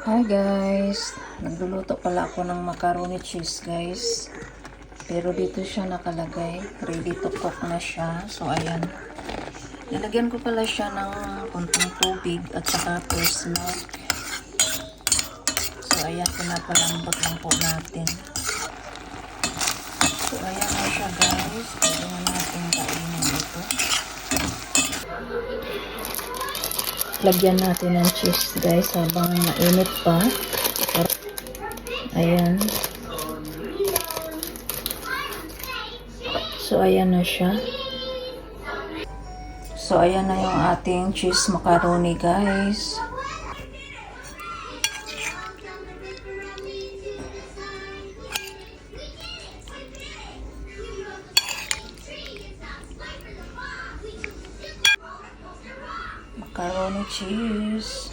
Hi guys, nagluluto pala ako ng macaroni cheese guys, pero dito siya nakalagay, ready to cook na siya. So ayan, nilagyan ko pala siya ng konting tubig at saka first milk. So ayan, pinapalambot lang po natin. So ayan na siya guys, pwede na natin kainin ito. Lagyan natin ng cheese guys habang mainit pa. Ayan. So ayan na siya. So ayan na yung ating cheese macaroni guys. Macaroni cheese.